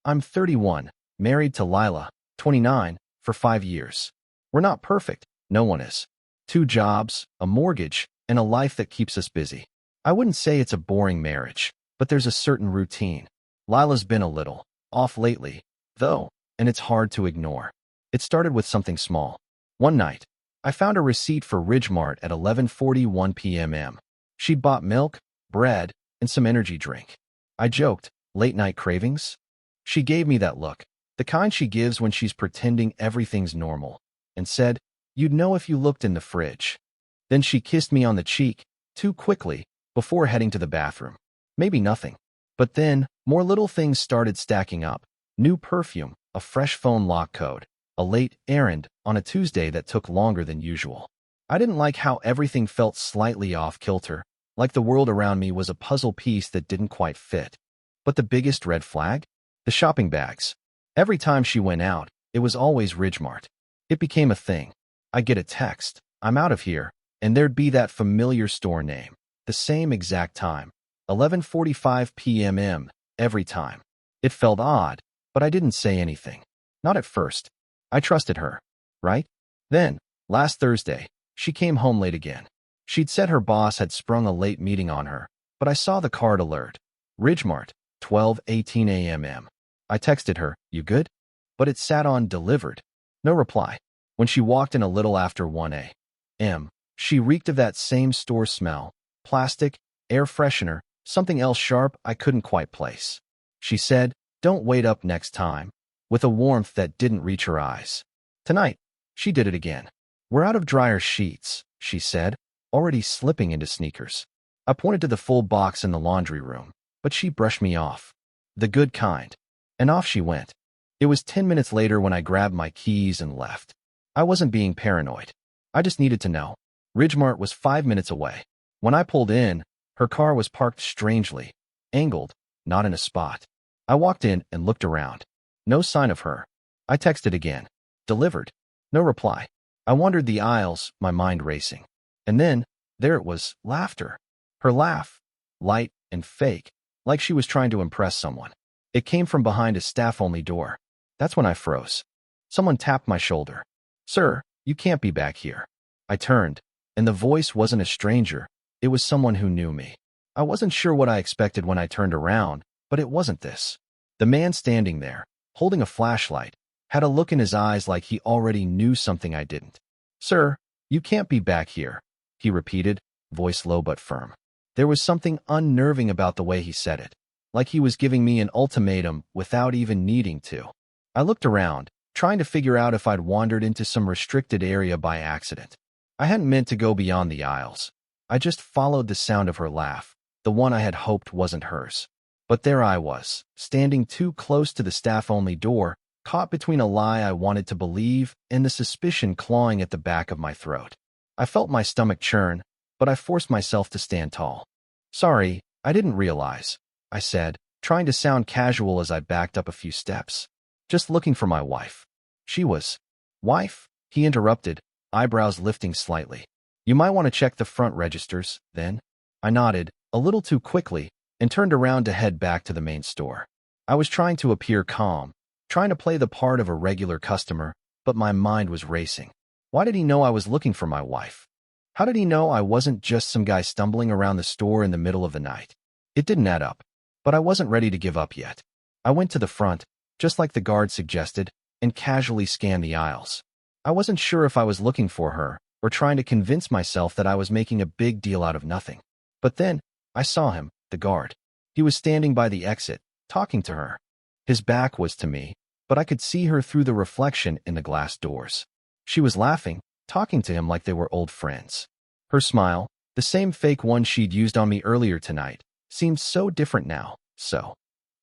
I'm 31, married to Lila, 29, for 5 years. We're not perfect, no one is. 2 jobs, a mortgage, and a life that keeps us busy. I wouldn't say it's a boring marriage, but there's a certain routine. Lila's been a little off lately, though, and it's hard to ignore. It started with something small. One night, I found a receipt for Ridgemart at 11:41 p.m. She'd bought milk, bread, and some energy drink. I joked, late night cravings? She gave me that look, the kind she gives when she's pretending everything's normal, and said, "You'd know if you looked in the fridge." Then she kissed me on the cheek, too quickly, before heading to the bathroom. Maybe nothing. But then, more little things started stacking up. New perfume, a fresh phone lock code, a late errand on a Tuesday that took longer than usual. I didn't like how everything felt slightly off-kilter, like the world around me was a puzzle piece that didn't quite fit. But the biggest red flag? The shopping bags. Every time she went out, it was always Ridgemart. It became a thing. I'd get a text, "I'm out of here," and there'd be that familiar store name. The same exact time, 11:45 p.m. every time. It felt odd, but I didn't say anything. Not at first. I trusted her, right? Then, last Thursday, she came home late again. She'd said her boss had sprung a late meeting on her, but I saw the card alert. Ridgemart, 12:18 a.m. I texted her, "You good?" But it sat on delivered. No reply. When she walked in a little after 1 a.m., she reeked of that same store smell, plastic, air freshener, something else sharp I couldn't quite place. She said, "Don't wait up next time," with a warmth that didn't reach her eyes. Tonight, she did it again. "We're out of dryer sheets," she said, already slipping into sneakers. I pointed to the full box in the laundry room, but she brushed me off. The good kind. And off she went. It was 10 minutes later when I grabbed my keys and left. I wasn't being paranoid. I just needed to know. Ridgemart was 5 minutes away. When I pulled in, her car was parked strangely, angled, not in a spot. I walked in and looked around. No sign of her. I texted again. Delivered. No reply. I wandered the aisles, my mind racing. And then, there it was, laughter. Her laugh, light and fake, like she was trying to impress someone. It came from behind a staff-only door. That's when I froze. Someone tapped my shoulder. "Sir, you can't be back here." I turned, and the voice wasn't a stranger. It was someone who knew me. I wasn't sure what I expected when I turned around, but it wasn't this. The man standing there, holding a flashlight, had a look in his eyes like he already knew something I didn't. "Sir, you can't be back here," he repeated, voice low but firm. There was something unnerving about the way he said it, like he was giving me an ultimatum without even needing to. I looked around, trying to figure out if I'd wandered into some restricted area by accident. I hadn't meant to go beyond the aisles. I just followed the sound of her laugh, the one I had hoped wasn't hers. But there I was, standing too close to the staff-only door, caught between a lie I wanted to believe and the suspicion clawing at the back of my throat. I felt my stomach churn, but I forced myself to stand tall. "Sorry, I didn't realize," I said, trying to sound casual as I backed up a few steps. "Just looking for my wife." "She was..." "Wife?" he interrupted, eyebrows lifting slightly. "You might want to check the front registers, then." I nodded, a little too quickly, and turned around to head back to the main store. I was trying to appear calm, trying to play the part of a regular customer, but my mind was racing. Why did he know I was looking for my wife? How did he know I wasn't just some guy stumbling around the store in the middle of the night? It didn't add up, but I wasn't ready to give up yet. I went to the front, just like the guard suggested, and casually scanned the aisles. I wasn't sure if I was looking for her or trying to convince myself that I was making a big deal out of nothing. But then, I saw him, the guard. He was standing by the exit, talking to her. His back was to me, but I could see her through the reflection in the glass doors. She was laughing, talking to him like they were old friends. Her smile, the same fake one she'd used on me earlier tonight, seemed so different now, so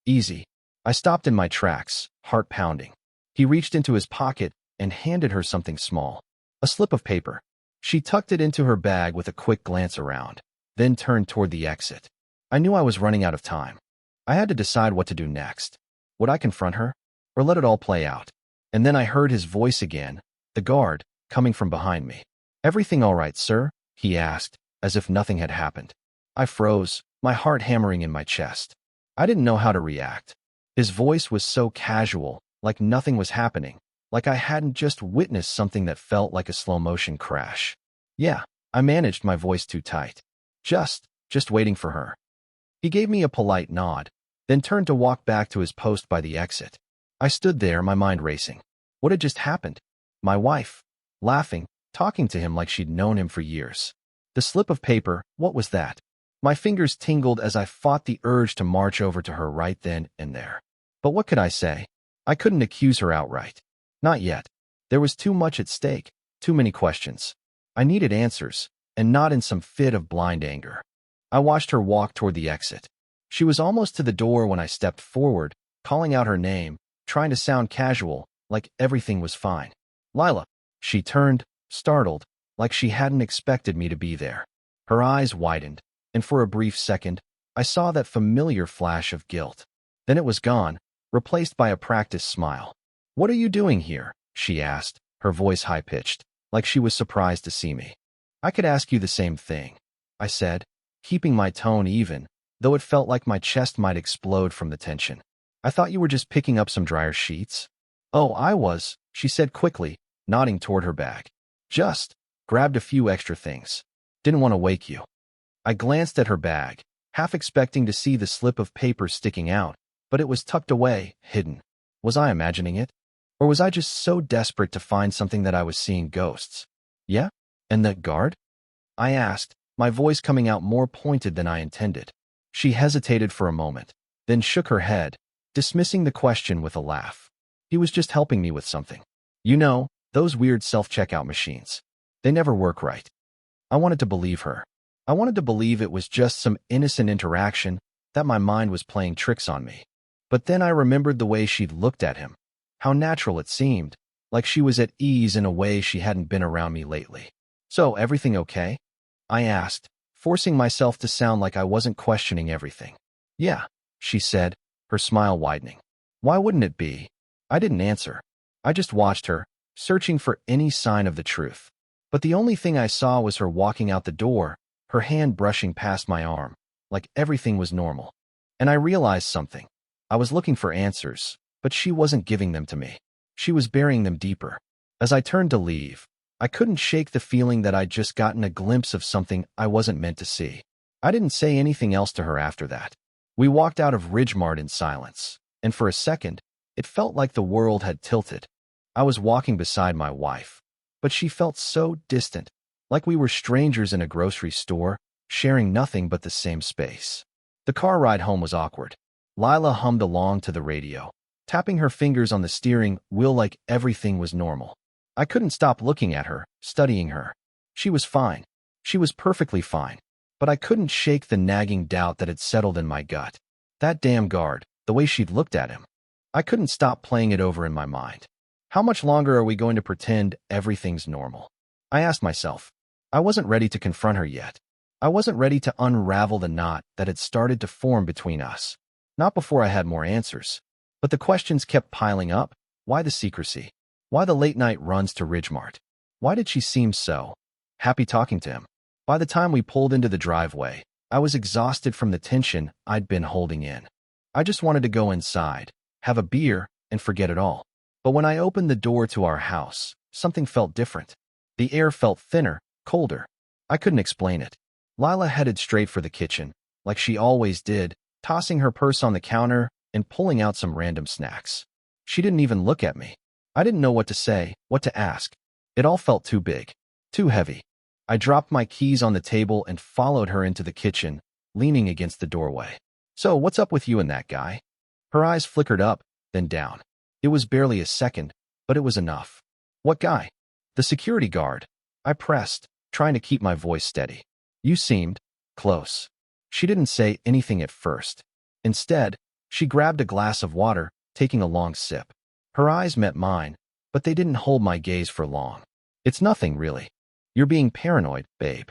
easy. I stopped in my tracks, heart pounding. He reached into his pocket and handed her something small, a slip of paper. She tucked it into her bag with a quick glance around, then turned toward the exit. I knew I was running out of time. I had to decide what to do next. Would I confront her, or let it all play out? And then I heard his voice again, the guard, coming from behind me. "Everything all right, sir?" he asked, as if nothing had happened. I froze, my heart hammering in my chest. I didn't know how to react. His voice was so casual, like nothing was happening, like I hadn't just witnessed something that felt like a slow-motion crash. Yeah, I managed my voice too tight. Just waiting for her. He gave me a polite nod, then turned to walk back to his post by the exit. I stood there, my mind racing. What had just happened? My wife, laughing, talking to him like she'd known him for years. The slip of paper, what was that? My fingers tingled as I fought the urge to march over to her right then and there. But what could I say? I couldn't accuse her outright. Not yet. There was too much at stake, too many questions. I needed answers, and not in some fit of blind anger. I watched her walk toward the exit. She was almost to the door when I stepped forward, calling out her name, trying to sound casual, like everything was fine. Lila. She turned, startled, like she hadn't expected me to be there. Her eyes widened, and for a brief second, I saw that familiar flash of guilt. Then it was gone, replaced by a practiced smile. What are you doing here? She asked, her voice high-pitched, like she was surprised to see me. I could ask you the same thing, I said, keeping my tone even, though it felt like my chest might explode from the tension. I thought you were just picking up some dryer sheets. Oh, I was, she said quickly, nodding toward her bag. Just grabbed a few extra things. Didn't want to wake you. I glanced at her bag, half expecting to see the slip of paper sticking out, but it was tucked away, hidden. Was I imagining it? Or was I just so desperate to find something that I was seeing ghosts? Yeah? And the guard? I asked, my voice coming out more pointed than I intended. She hesitated for a moment, then shook her head, dismissing the question with a laugh. He was just helping me with something. You know, those weird self-checkout machines. They never work right. I wanted to believe her. I wanted to believe it was just some innocent interaction, that my mind was playing tricks on me. But then I remembered the way she'd looked at him. How natural it seemed, like she was at ease in a way she hadn't been around me lately. So, everything okay? I asked, forcing myself to sound like I wasn't questioning everything. Yeah, she said, her smile widening. Why wouldn't it be? I didn't answer. I just watched her, searching for any sign of the truth. But the only thing I saw was her walking out the door, her hand brushing past my arm, like everything was normal. And I realized something. I was looking for answers, but she wasn't giving them to me. She was burying them deeper. As I turned to leave, I couldn't shake the feeling that I'd just gotten a glimpse of something I wasn't meant to see. I didn't say anything else to her after that. We walked out of Ridgemart in silence, and for a second, it felt like the world had tilted. I was walking beside my wife, but she felt so distant, like we were strangers in a grocery store, sharing nothing but the same space. The car ride home was awkward. Lila hummed along to the radio, tapping her fingers on the steering wheel like everything was normal. I couldn't stop looking at her, studying her. She was fine. She was perfectly fine. But I couldn't shake the nagging doubt that had settled in my gut. That damn guard, the way she'd looked at him. I couldn't stop playing it over in my mind. How much longer are we going to pretend everything's normal? I asked myself. I wasn't ready to confront her yet. I wasn't ready to unravel the knot that had started to form between us. Not before I had more answers. But the questions kept piling up. Why the secrecy? Why the late-night runs to Ridgemart? Why did she seem so happy talking to him? By the time we pulled into the driveway, I was exhausted from the tension I'd been holding in. I just wanted to go inside, have a beer, and forget it all. But when I opened the door to our house, something felt different. The air felt thinner, colder. I couldn't explain it. Lila headed straight for the kitchen, like she always did, tossing her purse on the counter and pulling out some random snacks. She didn't even look at me. I didn't know what to say, what to ask. It all felt too big, too heavy. I dropped my keys on the table and followed her into the kitchen, leaning against the doorway. So, what's up with you and that guy? Her eyes flickered up, then down. It was barely a second, but it was enough. What guy? The security guard. I pressed, trying to keep my voice steady. You seemed close. She didn't say anything at first. Instead, she grabbed a glass of water, taking a long sip. Her eyes met mine, but they didn't hold my gaze for long. It's nothing, really. You're being paranoid, babe.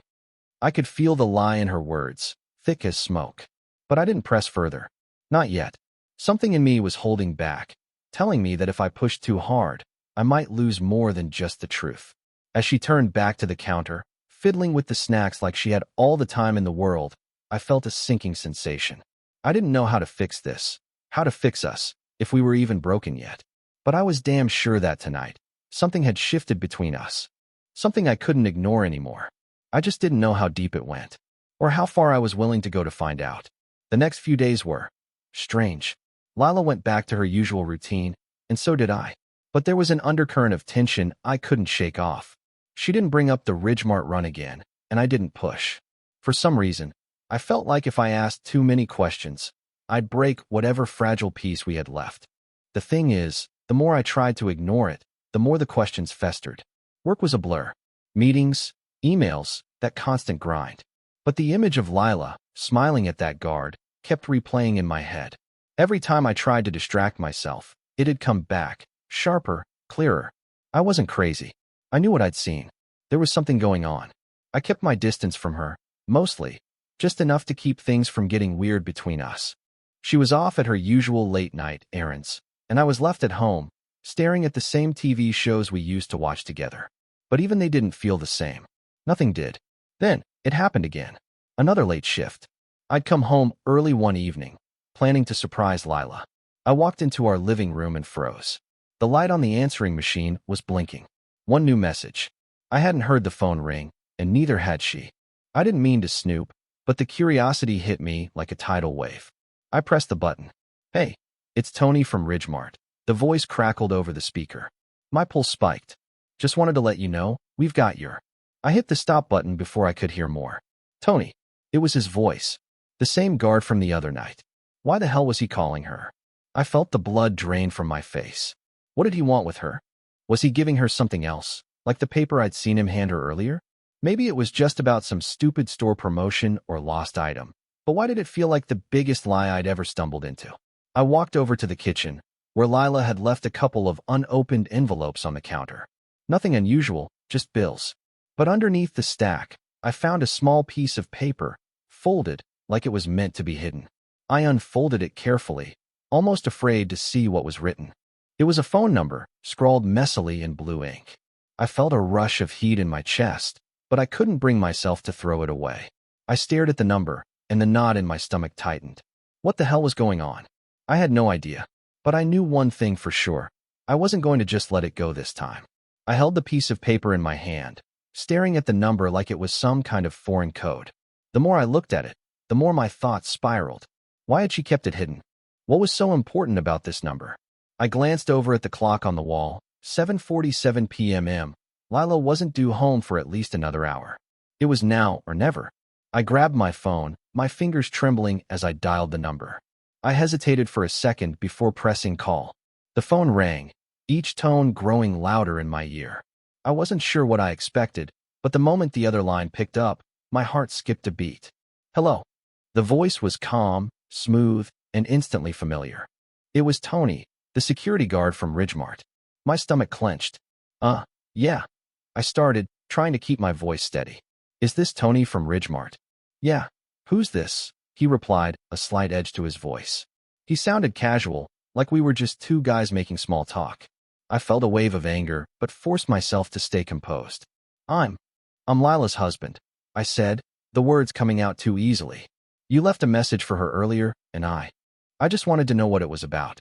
I could feel the lie in her words, thick as smoke. But I didn't press further. Not yet. Something in me was holding back, telling me that if I pushed too hard, I might lose more than just the truth. As she turned back to the counter, fiddling with the snacks like she had all the time in the world, I felt a sinking sensation. I didn't know how to fix this. how to fix us, if we were even broken yet. But I was damn sure that tonight, something had shifted between us. Something I couldn't ignore anymore. I just didn't know how deep it went, or how far I was willing to go to find out. The next few days were strange. Lila went back to her usual routine, and so did I. But there was an undercurrent of tension I couldn't shake off. She didn't bring up the Ridgemart run again, and I didn't push. For some reason, I felt like if I asked too many questions, I'd break whatever fragile piece we had left. The thing is, the more I tried to ignore it, the more the questions festered. Work was a blur. Meetings, emails, that constant grind. But the image of Lila, smiling at that guard, kept replaying in my head. Every time I tried to distract myself, it had come back, sharper, clearer. I wasn't crazy. I knew what I'd seen. There was something going on. I kept my distance from her, mostly, just enough to keep things from getting weird between us. She was off at her usual late-night errands, and I was left at home, staring at the same TV shows we used to watch together. But even they didn't feel the same. Nothing did. Then, it happened again. Another late shift. I'd come home early one evening, planning to surprise Lila. I walked into our living room and froze. The light on the answering machine was blinking. One new message. I hadn't heard the phone ring, and neither had she. I didn't mean to snoop, but the curiosity hit me like a tidal wave. I pressed the button. Hey, it's Tony from Ridgemart. The voice crackled over the speaker. My pulse spiked. Just wanted to let you know, we've got your... I hit the stop button before I could hear more. Tony. It was his voice. The same guard from the other night. Why the hell was he calling her? I felt the blood drain from my face. What did he want with her? Was he giving her something else, like the paper I'd seen him hand her earlier? Maybe it was just about some stupid store promotion or lost item. But why did it feel like the biggest lie I'd ever stumbled into? I walked over to the kitchen, where Lila had left a couple of unopened envelopes on the counter. Nothing unusual, just bills. But underneath the stack, I found a small piece of paper, folded like it was meant to be hidden. I unfolded it carefully, almost afraid to see what was written. It was a phone number, scrawled messily in blue ink. I felt a rush of heat in my chest, but I couldn't bring myself to throw it away. I stared at the number, and the knot in my stomach tightened. What the hell was going on? I had no idea. But I knew one thing for sure. I wasn't going to just let it go this time. I held the piece of paper in my hand, staring at the number like it was some kind of foreign code. The more I looked at it, the more my thoughts spiraled. Why had she kept it hidden? What was so important about this number? I glanced over at the clock on the wall. 7:47 p.m. Lila wasn't due home for at least another hour. It was now or never. I grabbed my phone, my fingers trembling as I dialed the number. I hesitated for a second before pressing call. The phone rang, each tone growing louder in my ear. I wasn't sure what I expected, but the moment the other line picked up, my heart skipped a beat. Hello. The voice was calm, smooth, and instantly familiar. It was Tony, the security guard from Ridgemart. My stomach clenched. Yeah. I started, trying to keep my voice steady. Is this Tony from Ridgemart? Yeah. Who's this? He replied, a slight edge to his voice. He sounded casual, like we were just two guys making small talk. I felt a wave of anger, but forced myself to stay composed. I'm Lila's husband, I said, the words coming out too easily. You left a message for her earlier, and I just wanted to know what it was about.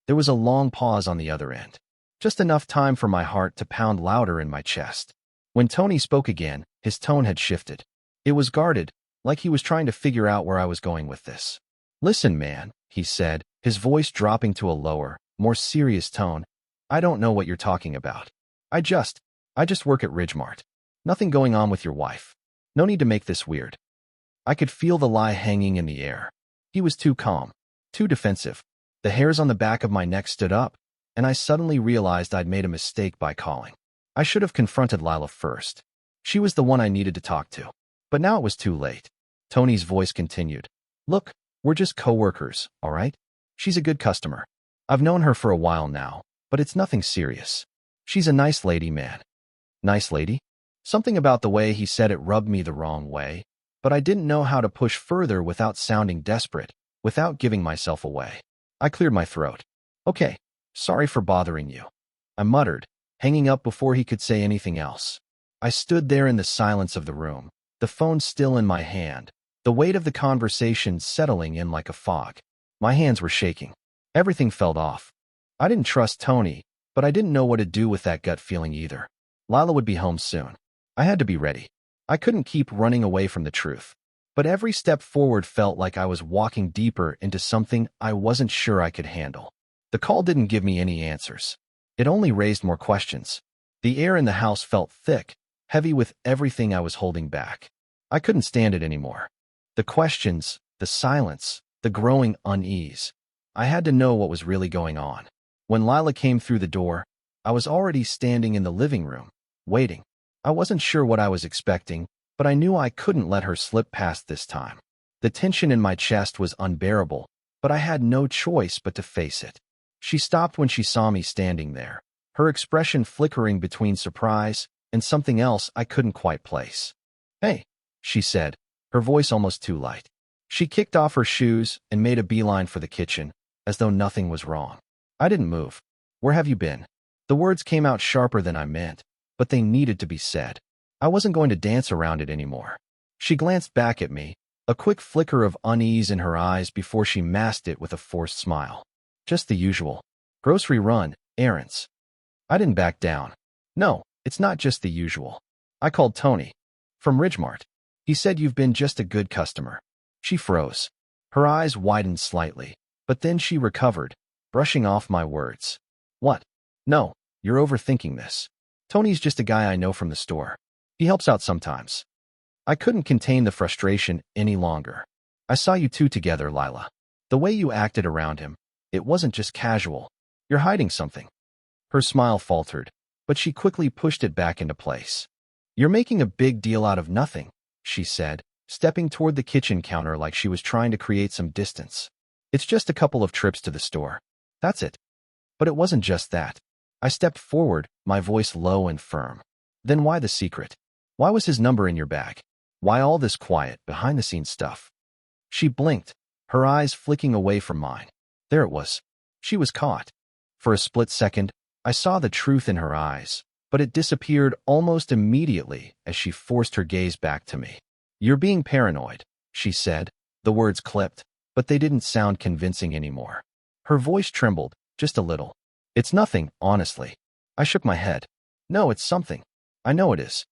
There was a long pause on the other end. Just enough time for my heart to pound louder in my chest. When Tony spoke again, his tone had shifted. It was guarded, like he was trying to figure out where I was going with this. Listen, man, he said, his voice dropping to a lower, more serious tone. I don't know what you're talking about. I just work at Ridgemart. Nothing going on with your wife. No need to make this weird. I could feel the lie hanging in the air. He was too calm, too defensive. The hairs on the back of my neck stood up, and I suddenly realized I'd made a mistake by calling. I should have confronted Lila first. She was the one I needed to talk to. But now it was too late. Tony's voice continued. Look, we're just co-workers, all right? She's a good customer. I've known her for a while now, but it's nothing serious. She's a nice lady, man. Nice lady? Something about the way he said it rubbed me the wrong way, but I didn't know how to push further without sounding desperate, without giving myself away. I cleared my throat. Okay, sorry for bothering you, I muttered, hanging up before he could say anything else. I stood there in the silence of the room, the phone still in my hand, the weight of the conversation settling in like a fog. My hands were shaking. Everything felt off. I didn't trust Tony, but I didn't know what to do with that gut feeling either. Lila would be home soon. I had to be ready. I couldn't keep running away from the truth. But every step forward felt like I was walking deeper into something I wasn't sure I could handle. The call didn't give me any answers. It only raised more questions. The air in the house felt thick, heavy with everything I was holding back. I couldn't stand it anymore. The questions, the silence, the growing unease. I had to know what was really going on. When Lila came through the door, I was already standing in the living room, waiting. I wasn't sure what I was expecting, but I knew I couldn't let her slip past this time. The tension in my chest was unbearable, but I had no choice but to face it. She stopped when she saw me standing there, her expression flickering between surprise and something else I couldn't quite place. "Hey," she said, her voice almost too light. She kicked off her shoes and made a beeline for the kitchen, as though nothing was wrong. I didn't move. "Where have you been?" The words came out sharper than I meant, but they needed to be said. I wasn't going to dance around it anymore. She glanced back at me, a quick flicker of unease in her eyes before she masked it with a forced smile. "Just the usual. Grocery run, errands." I didn't back down. "No, it's not just the usual. I called Tony. From Ridgemart. He said you've been just a good customer." She froze. Her eyes widened slightly, but then she recovered, brushing off my words. "What? No, you're overthinking this. Tony's just a guy I know from the store. He helps out sometimes." I couldn't contain the frustration any longer. "I saw you two together, Lila. The way you acted around him, it wasn't just casual. You're hiding something." Her smile faltered, but she quickly pushed it back into place. "You're making a big deal out of nothing," she said, stepping toward the kitchen counter like she was trying to create some distance. "It's just a couple of trips to the store. That's it." But it wasn't just that. I stepped forward, my voice low and firm. "Then why the secret? Why was his number in your bag? Why all this quiet, behind-the-scenes stuff?" She blinked, her eyes flicking away from mine. There it was. She was caught. For a split second, I saw the truth in her eyes, but it disappeared almost immediately as she forced her gaze back to me. "You're being paranoid," she said. The words clipped, but they didn't sound convincing anymore. Her voice trembled, just a little. "It's nothing, honestly." I shook my head. "No, it's something. I know it is."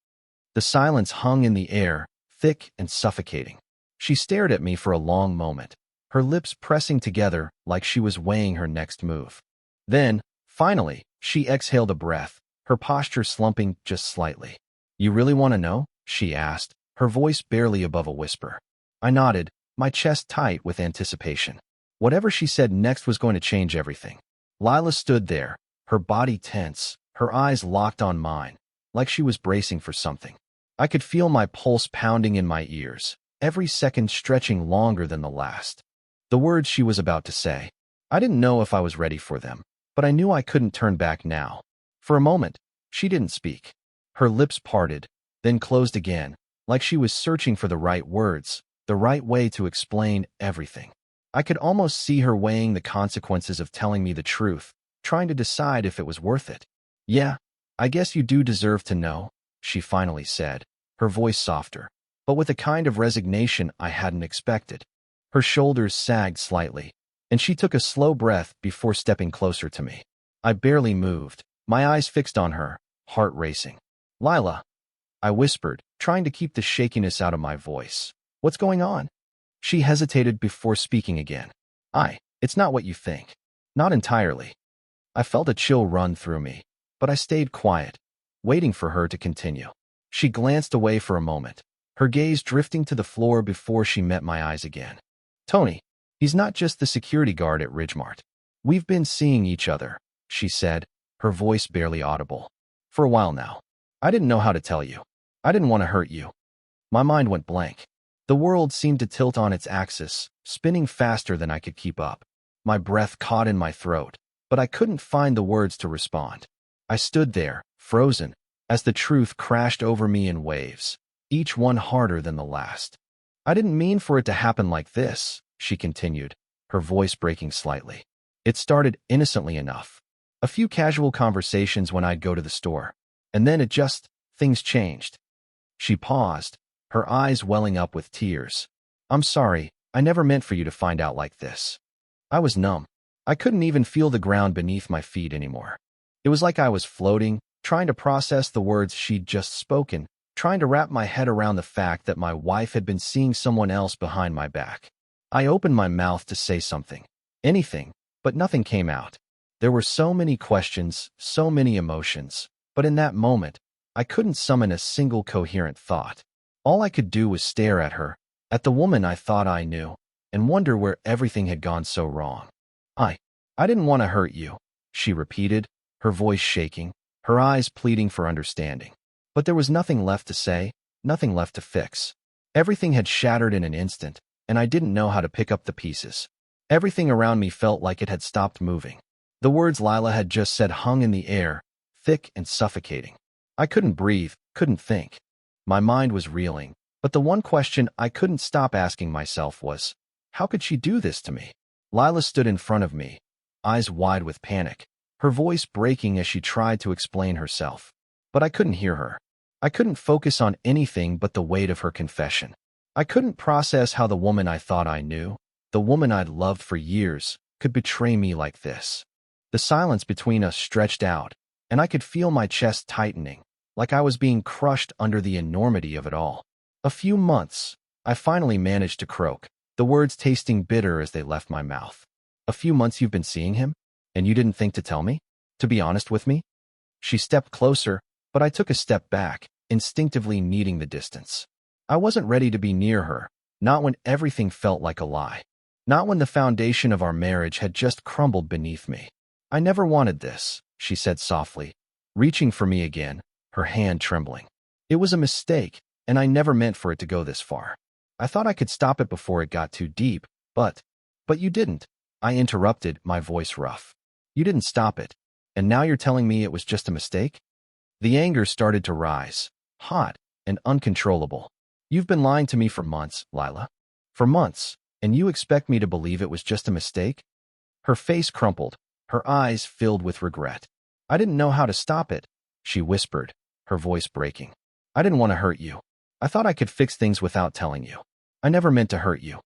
The silence hung in the air, thick and suffocating. She stared at me for a long moment, her lips pressing together like she was weighing her next move. Then, finally, she exhaled a breath, her posture slumping just slightly. "You really want to know?" she asked, her voice barely above a whisper. I nodded, my chest tight with anticipation. Whatever she said next was going to change everything. Lila stood there, her body tense, her eyes locked on mine, like she was bracing for something. I could feel my pulse pounding in my ears, every second stretching longer than the last. The words she was about to say, I didn't know if I was ready for them, but I knew I couldn't turn back now. For a moment, she didn't speak. Her lips parted, then closed again, like she was searching for the right words, the right way to explain everything. I could almost see her weighing the consequences of telling me the truth, trying to decide if it was worth it. "Yeah, I guess you do deserve to know," she finally said, her voice softer, but with a kind of resignation I hadn't expected. Her shoulders sagged slightly, and she took a slow breath before stepping closer to me. I barely moved, my eyes fixed on her, heart racing. "Lila," I whispered, trying to keep the shakiness out of my voice. "What's going on?" She hesitated before speaking again. It's not what you think. Not entirely." I felt a chill run through me, but I stayed quiet, waiting for her to continue. She glanced away for a moment, her gaze drifting to the floor before she met my eyes again. "Tony, he's not just the security guard at Ridgemart. We've been seeing each other," she said, her voice barely audible. "For a while now. I didn't know how to tell you. I didn't want to hurt you." My mind went blank. The world seemed to tilt on its axis, spinning faster than I could keep up. My breath caught in my throat, but I couldn't find the words to respond. I stood there, frozen, as the truth crashed over me in waves, each one harder than the last. "I didn't mean for it to happen like this," she continued, her voice breaking slightly. "It started innocently enough. A few casual conversations when I'd go to the store. And then things changed." She paused, her eyes welling up with tears. "I'm sorry, I never meant for you to find out like this." I was numb. I couldn't even feel the ground beneath my feet anymore. It was like I was floating, trying to process the words she'd just spoken, trying to wrap my head around the fact that my wife had been seeing someone else behind my back. I opened my mouth to say something, anything, but nothing came out. There were so many questions, so many emotions, but in that moment, I couldn't summon a single coherent thought. All I could do was stare at her, at the woman I thought I knew, and wonder where everything had gone so wrong. I didn't want to hurt you, she repeated, her voice shaking, her eyes pleading for understanding. But there was nothing left to say, nothing left to fix. Everything had shattered in an instant, and I didn't know how to pick up the pieces. Everything around me felt like it had stopped moving. The words Lila had just said hung in the air, thick and suffocating. I couldn't breathe, couldn't think. My mind was reeling, but the one question I couldn't stop asking myself was, how could she do this to me? Lila stood in front of me, eyes wide with panic, her voice breaking as she tried to explain herself. But I couldn't hear her. I couldn't focus on anything but the weight of her confession. I couldn't process how the woman I thought I knew, the woman I'd loved for years, could betray me like this. The silence between us stretched out, and I could feel my chest tightening, like I was being crushed under the enormity of it all. A few months, I finally managed to croak, the words tasting bitter as they left my mouth. A few months you've been seeing him? And you didn't think to tell me? To be honest with me? She stepped closer, but I took a step back, instinctively needing the distance. I wasn't ready to be near her, not when everything felt like a lie. Not when the foundation of our marriage had just crumbled beneath me. I never wanted this, she said softly, reaching for me again, her hand trembling. It was a mistake, and I never meant for it to go this far. I thought I could stop it before it got too deep, but you didn't. I interrupted, my voice rough. You didn't stop it, and now you're telling me it was just a mistake? The anger started to rise, hot and uncontrollable. You've been lying to me for months, Lila. For months, and you expect me to believe it was just a mistake? Her face crumpled, her eyes filled with regret. I didn't know how to stop it, she whispered, her voice breaking. I didn't want to hurt you. I thought I could fix things without telling you. I never meant to hurt you.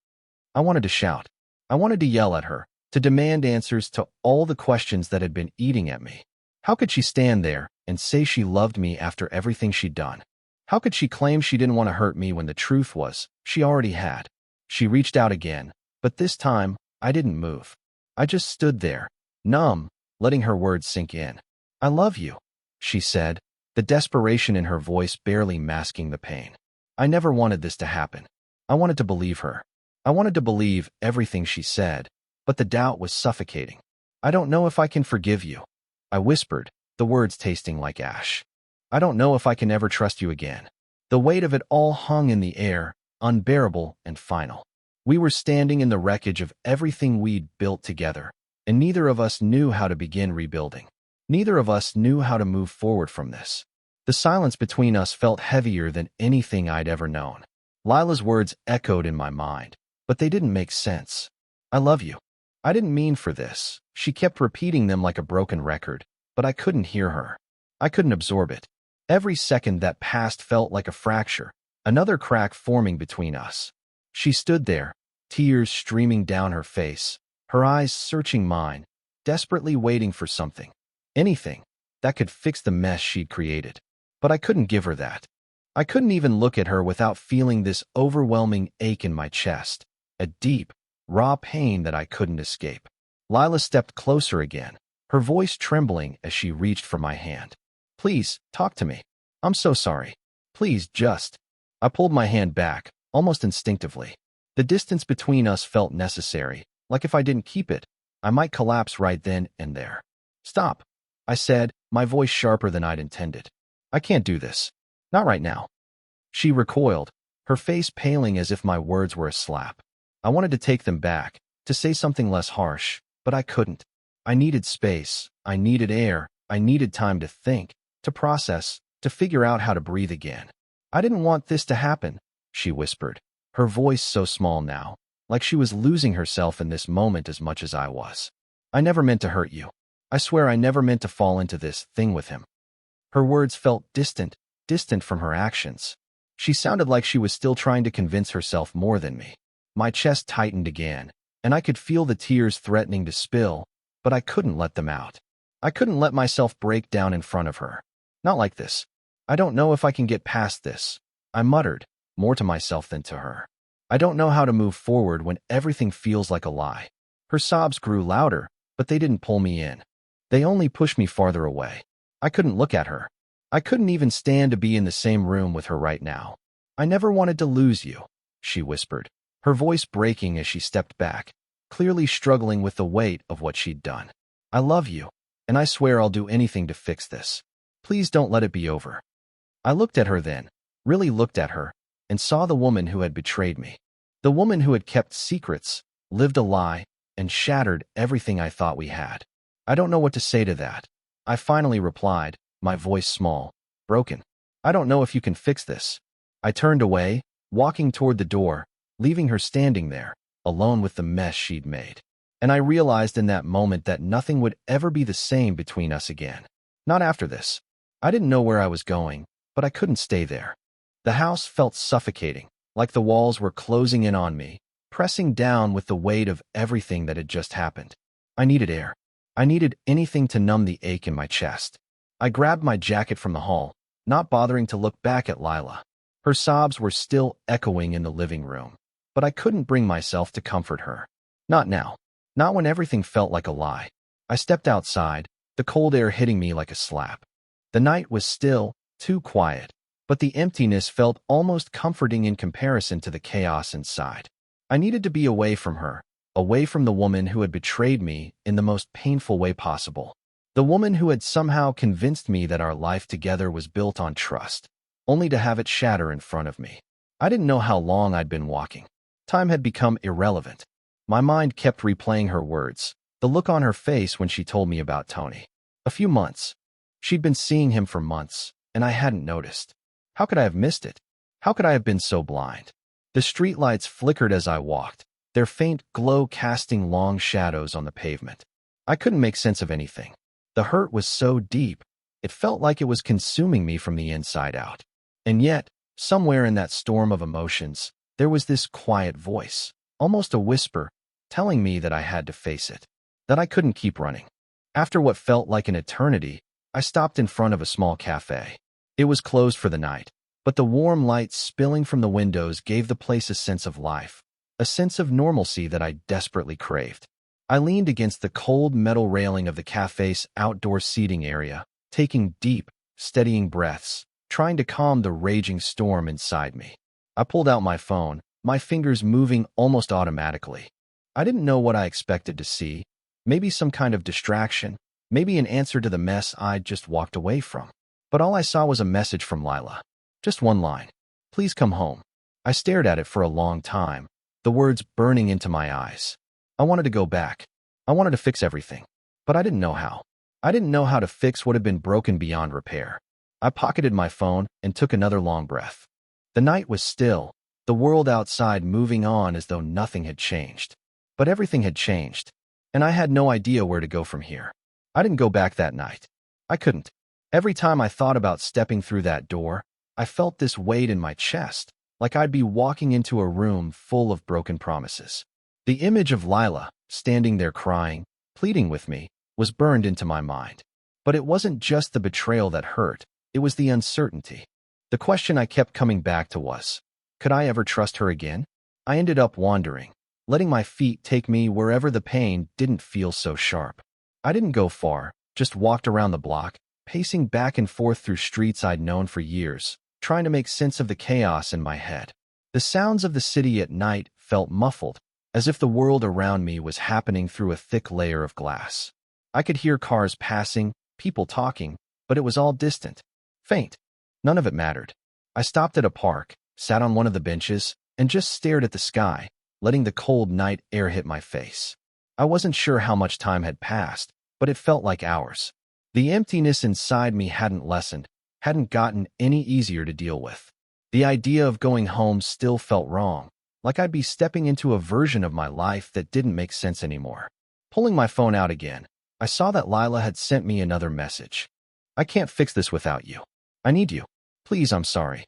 I wanted to shout. I wanted to yell at her, to demand answers to all the questions that had been eating at me. How could she stand there and say she loved me after everything she'd done? How could she claim she didn't want to hurt me when the truth was, she already had? She reached out again, but this time, I didn't move. I just stood there, numb, letting her words sink in. I love you, she said, the desperation in her voice barely masking the pain. I never wanted this to happen. I wanted to believe her. I wanted to believe everything she said, but the doubt was suffocating. I don't know if I can forgive you, I whispered, the words tasting like ash. I don't know if I can ever trust you again. The weight of it all hung in the air, unbearable and final. We were standing in the wreckage of everything we'd built together, and neither of us knew how to begin rebuilding. Neither of us knew how to move forward from this. The silence between us felt heavier than anything I'd ever known. Lila's words echoed in my mind, but they didn't make sense. I love you. I didn't mean for this. She kept repeating them like a broken record, but I couldn't hear her. I couldn't absorb it. Every second that passed felt like a fracture, another crack forming between us. She stood there, tears streaming down her face, her eyes searching mine, desperately waiting for something, anything, that could fix the mess she'd created. But I couldn't give her that. I couldn't even look at her without feeling this overwhelming ache in my chest, a deep, raw pain that I couldn't escape. Lila stepped closer again, her voice trembling as she reached for my hand. Please, talk to me. I'm so sorry. Please, just. I pulled my hand back, almost instinctively. The distance between us felt necessary, like if I didn't keep it, I might collapse right then and there. Stop, I said, my voice sharper than I'd intended. I can't do this. Not right now. She recoiled, her face paling as if my words were a slap. I wanted to take them back, to say something less harsh, but I couldn't. I needed space, I needed air, I needed time to think, to process, to figure out how to breathe again. I didn't want this to happen, she whispered, her voice so small now, like she was losing herself in this moment as much as I was. I never meant to hurt you. I swear I never meant to fall into this thing with him. Her words felt distant from her actions. She sounded like she was still trying to convince herself more than me. My chest tightened again, and I could feel the tears threatening to spill, but I couldn't let them out. I couldn't let myself break down in front of her. Not like this. I don't know if I can get past this, I muttered, more to myself than to her. I don't know how to move forward when everything feels like a lie. Her sobs grew louder, but they didn't pull me in. They only pushed me farther away. I couldn't look at her. I couldn't even stand to be in the same room with her right now. I never wanted to lose you, she whispered, her voice breaking as she stepped back, clearly struggling with the weight of what she'd done. I love you, and I swear I'll do anything to fix this. Please don't let it be over. I looked at her then, really looked at her, and saw the woman who had betrayed me. The woman who had kept secrets, lived a lie, and shattered everything I thought we had. I don't know what to say to that. I finally replied, my voice small, broken. I don't know if you can fix this. I turned away, walking toward the door, leaving her standing there, alone with the mess she'd made. And I realized in that moment that nothing would ever be the same between us again. Not after this. I didn't know where I was going, but I couldn't stay there. The house felt suffocating, like the walls were closing in on me, pressing down with the weight of everything that had just happened. I needed air. I needed anything to numb the ache in my chest. I grabbed my jacket from the hall, not bothering to look back at Lila. Her sobs were still echoing in the living room, but I couldn't bring myself to comfort her. Not now. Not when everything felt like a lie. I stepped outside, the cold air hitting me like a slap. The night was still, too quiet, but the emptiness felt almost comforting in comparison to the chaos inside. I needed to be away from her, away from the woman who had betrayed me in the most painful way possible. The woman who had somehow convinced me that our life together was built on trust, only to have it shatter in front of me. I didn't know how long I'd been walking. Time had become irrelevant. My mind kept replaying her words, the look on her face when she told me about Tony. A few months. She'd been seeing him for months, and I hadn't noticed. How could I have missed it? How could I have been so blind? The streetlights flickered as I walked, their faint glow casting long shadows on the pavement. I couldn't make sense of anything. The hurt was so deep, it felt like it was consuming me from the inside out. And yet, somewhere in that storm of emotions, there was this quiet voice, almost a whisper, telling me that I had to face it, that I couldn't keep running. After what felt like an eternity, I stopped in front of a small cafe. It was closed for the night, but the warm light spilling from the windows gave the place a sense of life, a sense of normalcy that I desperately craved. I leaned against the cold metal railing of the cafe's outdoor seating area, taking deep, steadying breaths, trying to calm the raging storm inside me. I pulled out my phone, my fingers moving almost automatically. I didn't know what I expected to see. Maybe some kind of distraction, maybe an answer to the mess I'd just walked away from. But all I saw was a message from Lila. Just one line. Please come home. I stared at it for a long time, the words burning into my eyes. I wanted to go back. I wanted to fix everything. But I didn't know how. I didn't know how to fix what had been broken beyond repair. I pocketed my phone and took another long breath. The night was still, the world outside moving on as though nothing had changed. But everything had changed, and I had no idea where to go from here. I didn't go back that night. I couldn't. Every time I thought about stepping through that door, I felt this weight in my chest, like I'd be walking into a room full of broken promises. The image of Lila, standing there crying, pleading with me, was burned into my mind. But it wasn't just the betrayal that hurt, it was the uncertainty. The question I kept coming back to was, could I ever trust her again? I ended up wandering, letting my feet take me wherever the pain didn't feel so sharp. I didn't go far, just walked around the block, pacing back and forth through streets I'd known for years, trying to make sense of the chaos in my head. The sounds of the city at night felt muffled, as if the world around me was happening through a thick layer of glass. I could hear cars passing, people talking, but it was all distant, faint. None of it mattered. I stopped at a park, sat on one of the benches, and just stared at the sky, letting the cold night air hit my face. I wasn't sure how much time had passed, but it felt like hours. The emptiness inside me hadn't lessened, hadn't gotten any easier to deal with. The idea of going home still felt wrong, like I'd be stepping into a version of my life that didn't make sense anymore. Pulling my phone out again, I saw that Lila had sent me another message. I can't fix this without you. I need you. Please, I'm sorry.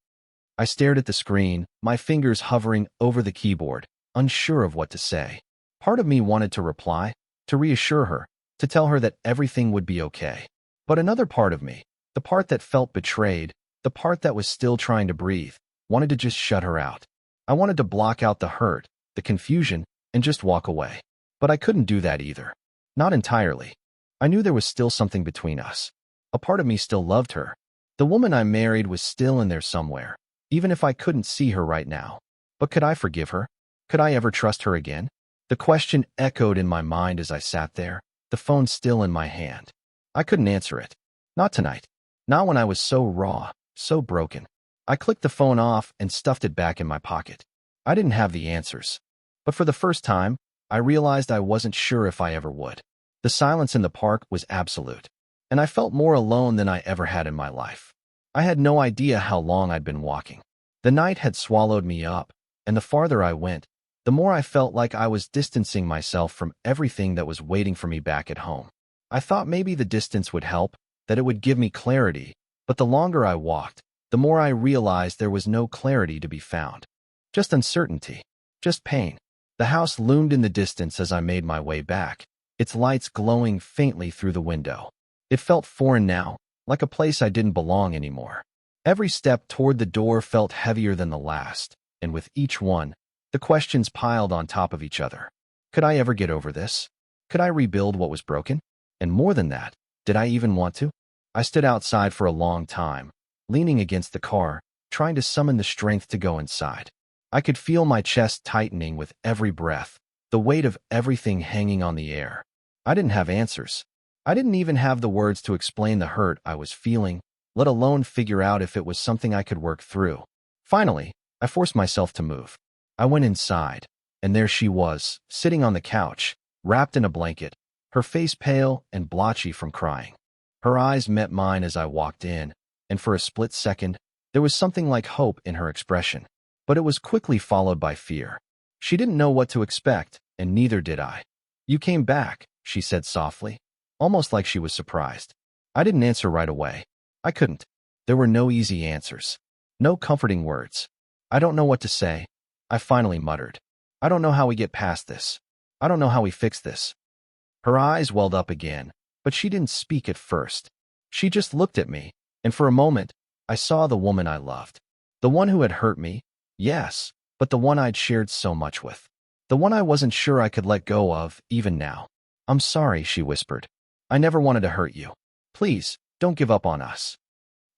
I stared at the screen, my fingers hovering over the keyboard, unsure of what to say. Part of me wanted to reply, to reassure her, to tell her that everything would be okay. But another part of me, the part that felt betrayed, the part that was still trying to breathe, wanted to just shut her out. I wanted to block out the hurt, the confusion, and just walk away. But I couldn't do that either. Not entirely. I knew there was still something between us. A part of me still loved her. The woman I married was still in there somewhere, even if I couldn't see her right now. But could I forgive her? Could I ever trust her again? The question echoed in my mind as I sat there, the phone still in my hand. I couldn't answer it. Not tonight. Not when I was so raw, so broken. I clicked the phone off and stuffed it back in my pocket. I didn't have the answers. But for the first time, I realized I wasn't sure if I ever would. The silence in the park was absolute, and I felt more alone than I ever had in my life. I had no idea how long I'd been walking. The night had swallowed me up, and the farther I went, the more I felt like I was distancing myself from everything that was waiting for me back at home. I thought maybe the distance would help, that it would give me clarity, but the longer I walked, the more I realized there was no clarity to be found. Just uncertainty. Just pain. The house loomed in the distance as I made my way back, its lights glowing faintly through the window. It felt foreign now, like a place I didn't belong anymore. Every step toward the door felt heavier than the last, and with each one, the questions piled on top of each other. Could I ever get over this? Could I rebuild what was broken? And more than that, did I even want to? I stood outside for a long time, leaning against the car, trying to summon the strength to go inside. I could feel my chest tightening with every breath, the weight of everything hanging on the air. I didn't have answers. I didn't even have the words to explain the hurt I was feeling, let alone figure out if it was something I could work through. Finally, I forced myself to move. I went inside, and there she was, sitting on the couch, wrapped in a blanket, her face pale and blotchy from crying. Her eyes met mine as I walked in, and for a split second, there was something like hope in her expression. But it was quickly followed by fear. She didn't know what to expect, and neither did I. "You came back," she said softly, almost like she was surprised. I didn't answer right away. I couldn't. There were no easy answers. No comforting words. "I don't know what to say," I finally muttered. "I don't know how we get past this. I don't know how we fix this." Her eyes welled up again, but she didn't speak at first. She just looked at me, and for a moment, I saw the woman I loved. The one who had hurt me, yes, but the one I'd shared so much with. The one I wasn't sure I could let go of, even now. "I'm sorry," she whispered. "I never wanted to hurt you. Please, don't give up on us."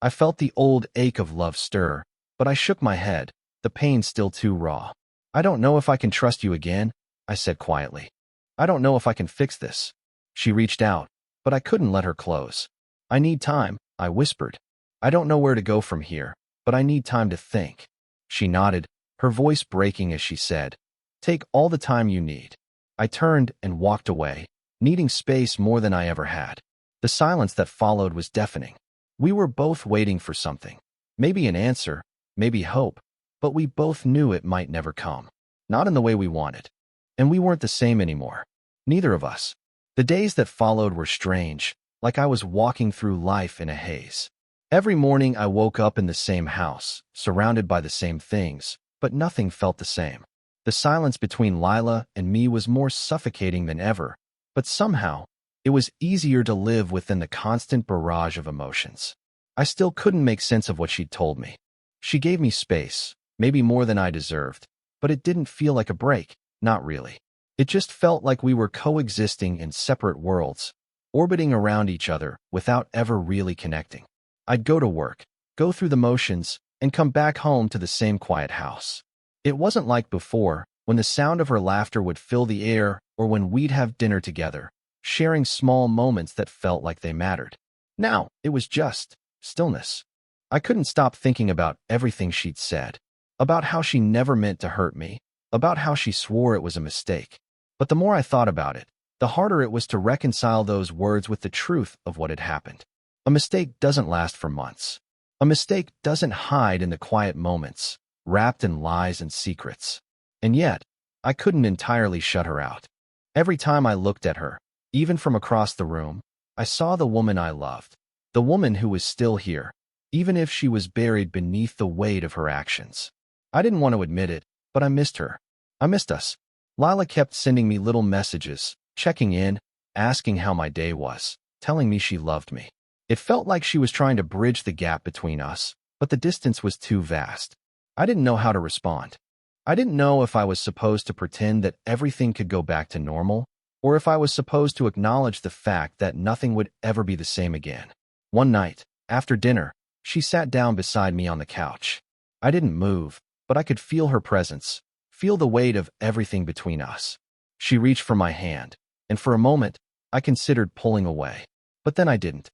I felt the old ache of love stir, but I shook my head, the pain still too raw. "I don't know if I can trust you again," I said quietly. "I don't know if I can fix this." She reached out, but I couldn't let her close. "I need time," I whispered. "I don't know where to go from here, but I need time to think." She nodded, her voice breaking as she said, "Take all the time you need." I turned and walked away, needing space more than I ever had. The silence that followed was deafening. We were both waiting for something. Maybe an answer, maybe hope, but we both knew it might never come. Not in the way we wanted. And we weren't the same anymore. Neither of us. The days that followed were strange, like I was walking through life in a haze. Every morning I woke up in the same house, surrounded by the same things, but nothing felt the same. The silence between Lila and me was more suffocating than ever, but somehow, it was easier to live within the constant barrage of emotions. I still couldn't make sense of what she'd told me. She gave me space, maybe more than I deserved, but it didn't feel like a break, not really. It just felt like we were coexisting in separate worlds, orbiting around each other without ever really connecting. I'd go to work, go through the motions, and come back home to the same quiet house. It wasn't like before, when the sound of her laughter would fill the air or when we'd have dinner together, sharing small moments that felt like they mattered. Now, it was just stillness. I couldn't stop thinking about everything she'd said, about how she never meant to hurt me, about how she swore it was a mistake. But the more I thought about it, the harder it was to reconcile those words with the truth of what had happened. A mistake doesn't last for months. A mistake doesn't hide in the quiet moments, wrapped in lies and secrets. And yet, I couldn't entirely shut her out. Every time I looked at her, even from across the room, I saw the woman I loved, the woman who was still here, even if she was buried beneath the weight of her actions. I didn't want to admit it, but I missed her. I missed us. Lila kept sending me little messages, checking in, asking how my day was, telling me she loved me. It felt like she was trying to bridge the gap between us, but the distance was too vast. I didn't know how to respond. I didn't know if I was supposed to pretend that everything could go back to normal, or if I was supposed to acknowledge the fact that nothing would ever be the same again. One night, after dinner, she sat down beside me on the couch. I didn't move, but I could feel her presence, feel the weight of everything between us. She reached for my hand, and for a moment, I considered pulling away. But then I didn't.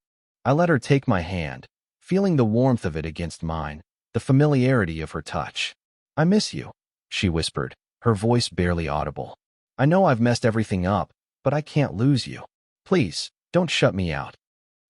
I let her take my hand, feeling the warmth of it against mine, the familiarity of her touch. "I miss you," she whispered, her voice barely audible. "I know I've messed everything up, but I can't lose you. Please, don't shut me out."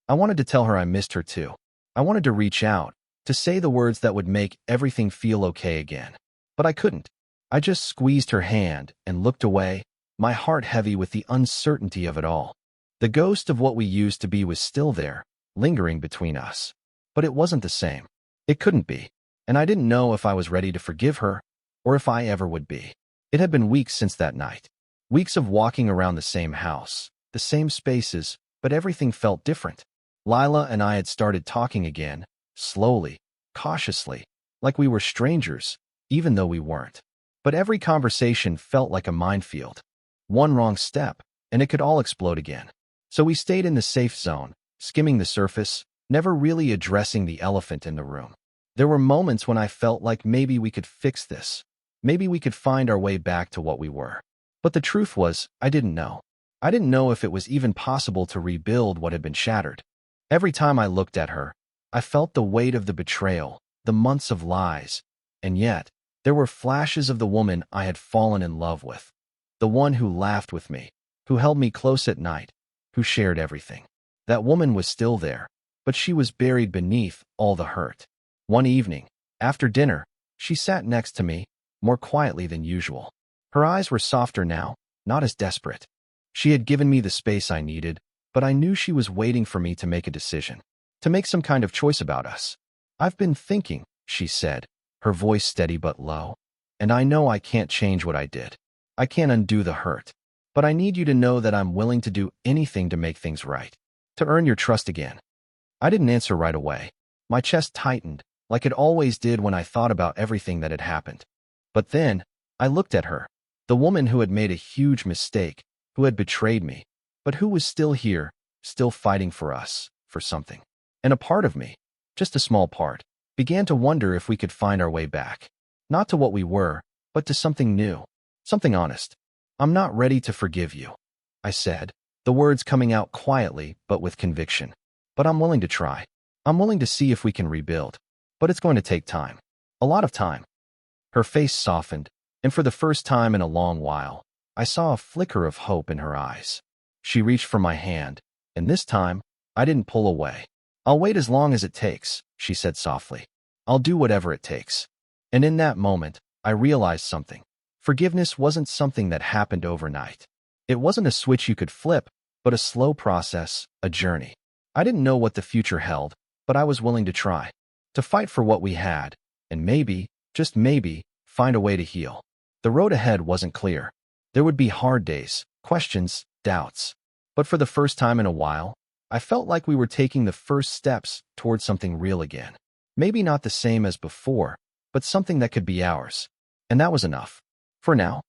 I wanted to tell her I missed her too. I wanted to reach out, to say the words that would make everything feel okay again. But I couldn't. I just squeezed her hand and looked away, my heart heavy with the uncertainty of it all. The ghost of what we used to be was still there, lingering between us. But it wasn't the same. It couldn't be. And I didn't know if I was ready to forgive her, or if I ever would be. It had been weeks since that night. Weeks of walking around the same house, the same spaces, but everything felt different. Lila and I had started talking again, slowly, cautiously, like we were strangers, even though we weren't. But every conversation felt like a minefield. One wrong step, and it could all explode again. So we stayed in the safe zone, skimming the surface, never really addressing the elephant in the room. There were moments when I felt like maybe we could fix this. Maybe we could find our way back to what we were. But the truth was, I didn't know. I didn't know if it was even possible to rebuild what had been shattered. Every time I looked at her, I felt the weight of the betrayal, the months of lies, and yet, there were flashes of the woman I had fallen in love with. The one who laughed with me, who held me close at night, who shared everything. That woman was still there, but she was buried beneath all the hurt. One evening, after dinner, she sat next to me, more quietly than usual. Her eyes were softer now, not as desperate. She had given me the space I needed, but I knew she was waiting for me to make a decision, to make some kind of choice about us. "I've been thinking," she said, her voice steady but low, "and I know I can't change what I did. I can't undo the hurt. But I need you to know that I'm willing to do anything to make things right, to earn your trust again." I didn't answer right away. My chest tightened, like it always did when I thought about everything that had happened. But then, I looked at her, the woman who had made a huge mistake, who had betrayed me, but who was still here, still fighting for us, for something. And a part of me, just a small part, began to wonder if we could find our way back. Not to what we were, but to something new, something honest. "I'm not ready to forgive you," I said, the words coming out quietly but with conviction. "But I'm willing to try. I'm willing to see if we can rebuild. But it's going to take time. A lot of time." Her face softened, and for the first time in a long while, I saw a flicker of hope in her eyes. She reached for my hand, and this time, I didn't pull away. "I'll wait as long as it takes," she said softly. "I'll do whatever it takes." And in that moment, I realized something. Forgiveness wasn't something that happened overnight. It wasn't a switch you could flip, but a slow process, a journey. I didn't know what the future held, but I was willing to try, to fight for what we had, and maybe, just maybe, find a way to heal. The road ahead wasn't clear. There would be hard days, questions, doubts. But for the first time in a while, I felt like we were taking the first steps towards something real again. Maybe not the same as before, but something that could be ours. And that was enough. For now.